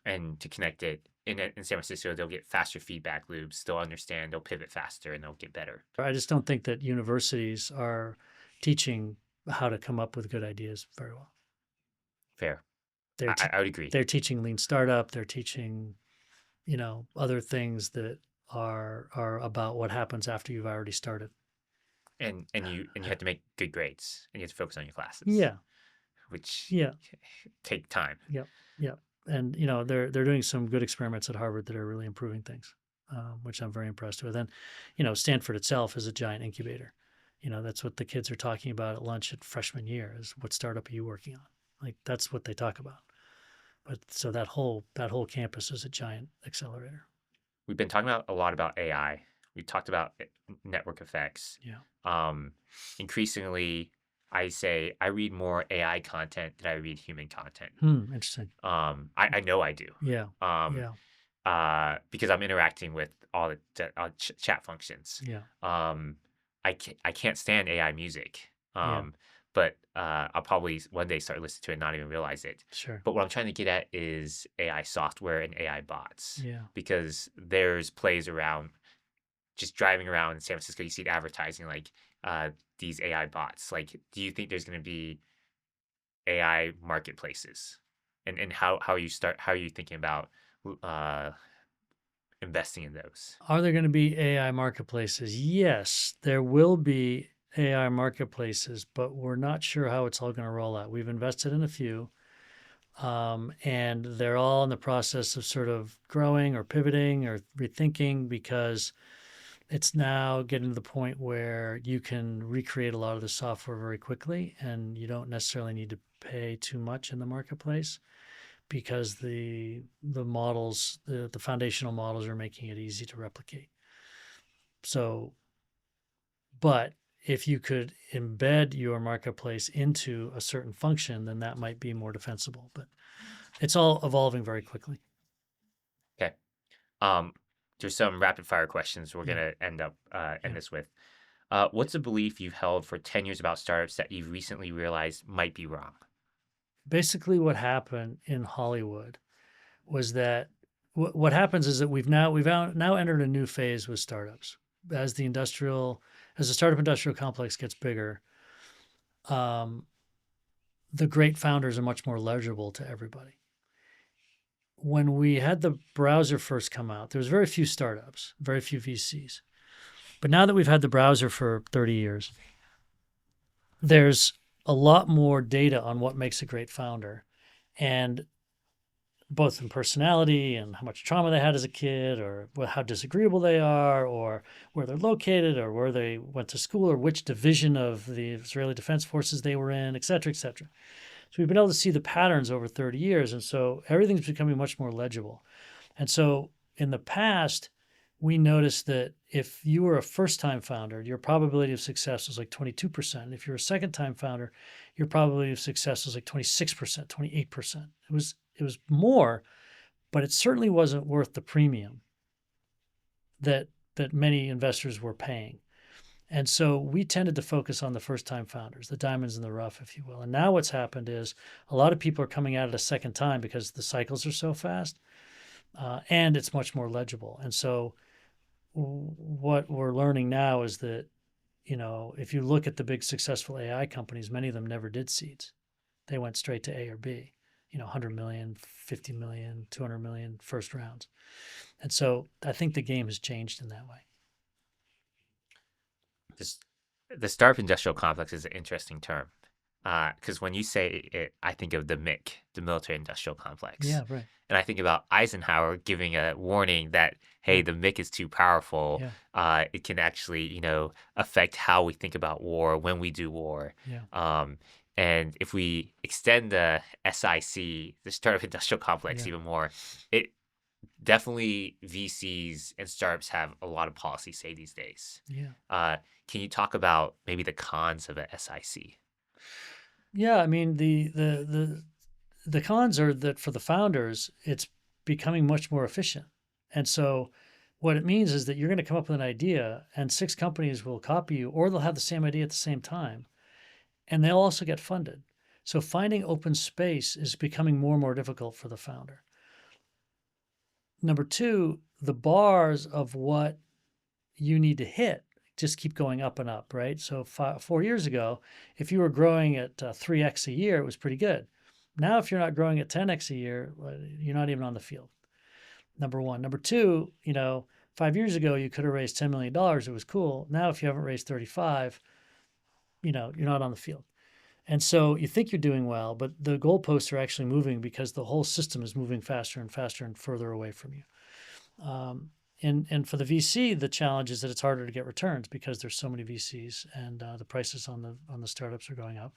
And to connect it in San Francisco, they'll get faster feedback loops. They'll understand. They'll pivot faster, and they'll get better. I just don't think that universities are teaching how to come up with good ideas very well. Fair. They're I would agree. They're teaching lean startup. They're teaching, other things that are about what happens after you've already started. And you have to make good grades, and you have to focus on your classes. Yeah. Which Yeah. take time. Yep. Yep. And they're doing some good experiments at Harvard that are really improving things, which I'm very impressed with. And Stanford itself is a giant incubator. That's what the kids are talking about at lunch at freshman year is what startup are you working on? Like that's what they talk about. But so that whole campus is a giant accelerator. We've been talking about a lot about AI. We talked about network effects. Yeah. Increasingly, I say I read more AI content than I read human content. Interesting. I know I do. Yeah. Yeah. Because I'm interacting with all the chat functions. Yeah. I can't stand AI music. Yeah. But I'll probably one day start listening to it and not even realize it. Sure. But what I'm trying to get at is AI software and AI bots. Yeah. Because there's plays around, just driving around in San Francisco, you see advertising like these AI bots. Like, do you think there's going to be AI marketplaces? And how are you thinking about investing in those? Are there going to be AI marketplaces? Yes, there will be AI marketplaces, but we're not sure how it's all going to roll out. We've invested in a few, and they're all in the process of sort of growing or pivoting or rethinking because it's now getting to the point where you can recreate a lot of the software very quickly, and you don't necessarily need to pay too much in the marketplace because the models, the foundational models are making it easy to replicate. So, but if you could embed your marketplace into a certain function, then that might be more defensible. But it's all evolving very quickly. Okay. There's some rapid fire questions we're gonna end this with. What's a belief you've held for 10 years about startups that you've recently realized might be wrong? Basically, what happened in Hollywood was that what happens is that we've now entered a new phase with startups as the startup industrial complex gets bigger. The great founders are much more legible to everybody. When we had the browser first come out, there was very few startups, very few VCs. But now that we've had the browser for 30 years, there's a lot more data on what makes a great founder, and both in personality and how much trauma they had as a kid, or how disagreeable they are, or where they're located, or where they went to school, or which division of the Israeli Defense Forces they were in, et cetera, et cetera. So we've been able to see the patterns over 30 years, and so everything's becoming much more legible. And so in the past, we noticed that if you were a first-time founder, your probability of success was like 22%. If you're a second-time founder, your probability of success was like 26%, 28%. It was more, but it certainly wasn't worth the premium that many investors were paying. And so we tended to focus on the first-time founders, the diamonds in the rough, if you will. And now what's happened is a lot of people are coming at it a second time because the cycles are so fast, and it's much more legible. And so what we're learning now is that, if you look at the big successful AI companies, many of them never did seeds. They went straight to A or B, 100 million, 50 million, 200 million first rounds. And so I think the game has changed in that way. The startup industrial complex is an interesting term because when you say it, I think of the MIC, the military industrial complex. Yeah, right. And I think about Eisenhower giving a warning that, hey, the MIC is too powerful. Yeah. It can actually, affect how we think about war, when we do war. Yeah. And if we extend the SIC, the startup industrial complex, even more, definitely VCs and startups have a lot of policy say these days. Yeah. Uh, can you talk about maybe the cons of a SIC? Yeah, I mean the cons are that for the founders, it's becoming much more efficient. And so what it means is that you're going to come up with an idea and six companies will copy you, or they'll have the same idea at the same time, and they'll also get funded. So finding open space is becoming more and more difficult for the founder. Number two, the bars of what you need to hit just keep going up and up, right? So 4 years ago, if you were growing at 3x a year, it was pretty good. Now, if you're not growing at 10x a year, you're not even on the field. Number one. Number two, 5 years ago, you could have raised $10 million. It was cool. Now, if you haven't raised 35, you're not on the field. And so you think you're doing well, but the goalposts are actually moving because the whole system is moving faster and faster and further away from you. And for the VC, the challenge is that it's harder to get returns because there's so many VCs and the prices on the startups are going up.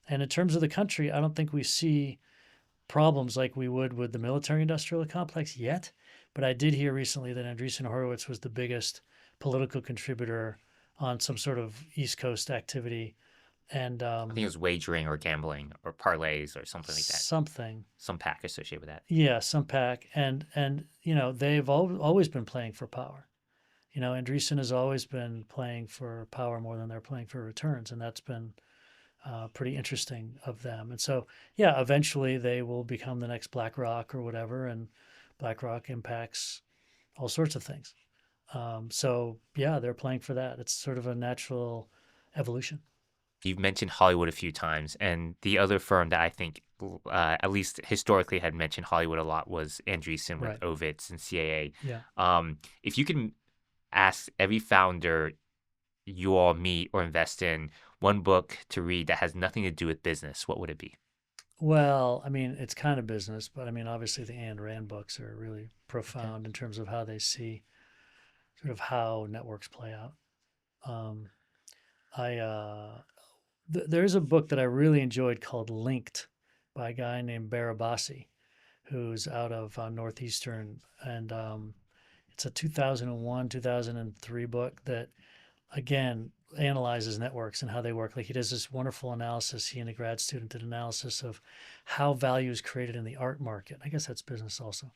And in terms of the country, I don't think we see problems like we would with the military industrial complex yet. But I did hear recently that Andreessen Horowitz was the biggest political contributor on some sort of East Coast activity, and I think it was wagering or gambling or parlays or something like that. something. Some pack associated with that. Yeah, some pack, and they've always been playing for power. Andreessen has always been playing for power more than they're playing for returns, and that's been pretty interesting of them. And so, yeah, eventually they will become the next BlackRock or whatever, and BlackRock impacts all sorts of things. So, yeah, they're playing for that. It's sort of a natural evolution. You've mentioned Hollywood a few times, and the other firm that I think, at least historically, had mentioned Hollywood a lot was Andreessen with Right. Ovitz and CAA. Yeah. If you can ask every founder you all meet or invest in one book to read that has nothing to do with business, what would it be? Well, I mean, it's kind of business, but I mean, obviously the Ayn Rand books are really Okay. profound in terms of how they see sort of how networks play out. Um, I there's a book that I really enjoyed called Linked by a guy named Barabasi, who's out of Northeastern, and it's a 2001 2003 book that again analyzes networks and how they work. Like he does this wonderful analysis. He and a grad student did analysis of how value is created in the art market. I guess that's business also,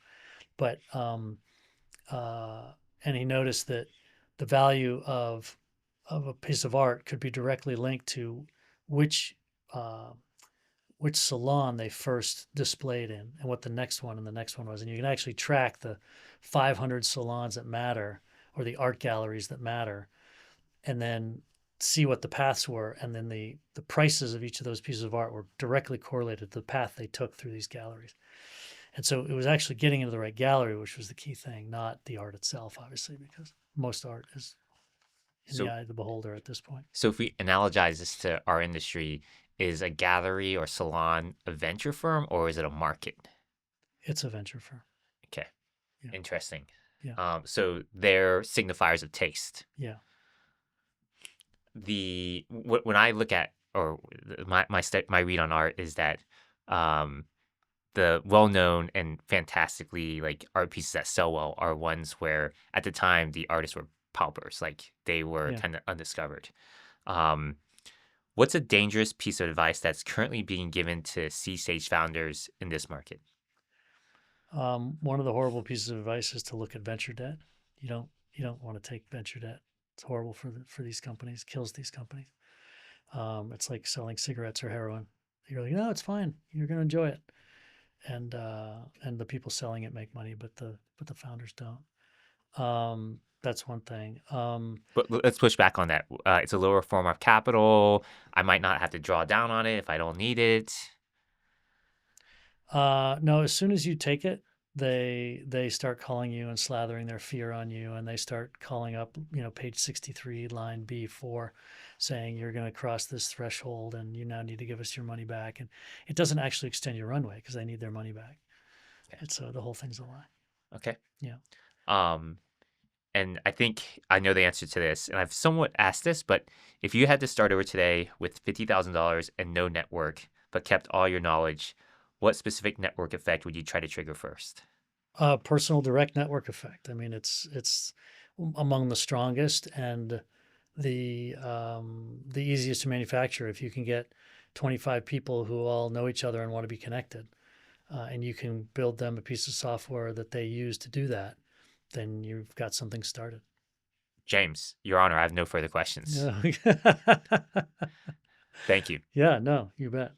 but uh, and he noticed that the value of a piece of art could be directly linked to which uh, which salon they first displayed in and what the next one and the next one was. And you can actually track the 500 salons that matter or the art galleries that matter and then see what the paths were. And then the prices of each of those pieces of art were directly correlated to the path they took through these galleries. And so it was actually getting into the right gallery, which was the key thing, not the art itself, obviously, because most art is in the So, eye of the beholder at this point. so if we analogize this to our industry, is a gallery or salon a venture firm or is it a market? It's a venture firm. Okay, Yeah. interesting. Yeah. So they're signifiers of taste. Yeah. When I look at or my read on art is that um, the well-known and fantastically like art pieces that sell well are ones where at the time the artists were paupers, like they were Yeah. kind of undiscovered. Um, what's a dangerous piece of advice that's currently being given to C-stage founders in this market? One of the horrible pieces of advice is to look at venture debt. You don't want to take venture debt. It's horrible for these companies. Kills these companies. It's like selling cigarettes or heroin. You're like, no, it's fine. You're going to enjoy it, and the people selling it make money, but the founders don't. That's one thing. But let's push back on that. It's a lower form of capital. I might not have to draw down on it if I don't need it. No, as soon as you take it, they start calling you and slathering their fear on you, and they start calling up, page 63, line B4, saying you're going to cross this threshold and you now need to give us your money back. And it doesn't actually extend your runway because they need their money back. Yeah. It's the whole thing's a lie. Okay. Yeah. Um, and I think I know the answer to this, and I've somewhat asked this, but if you had to start over today with $50,000 and no network, but kept all your knowledge, what specific network effect would you try to trigger first? Personal direct network effect. I mean, it's among the strongest and the easiest to manufacture. If you can get 25 people who all know each other and want to be connected, and you can build them a piece of software that they use to do that, then you've got something started. James, Your Honor, I have no further questions. Yeah. Thank you. Yeah, no, you bet.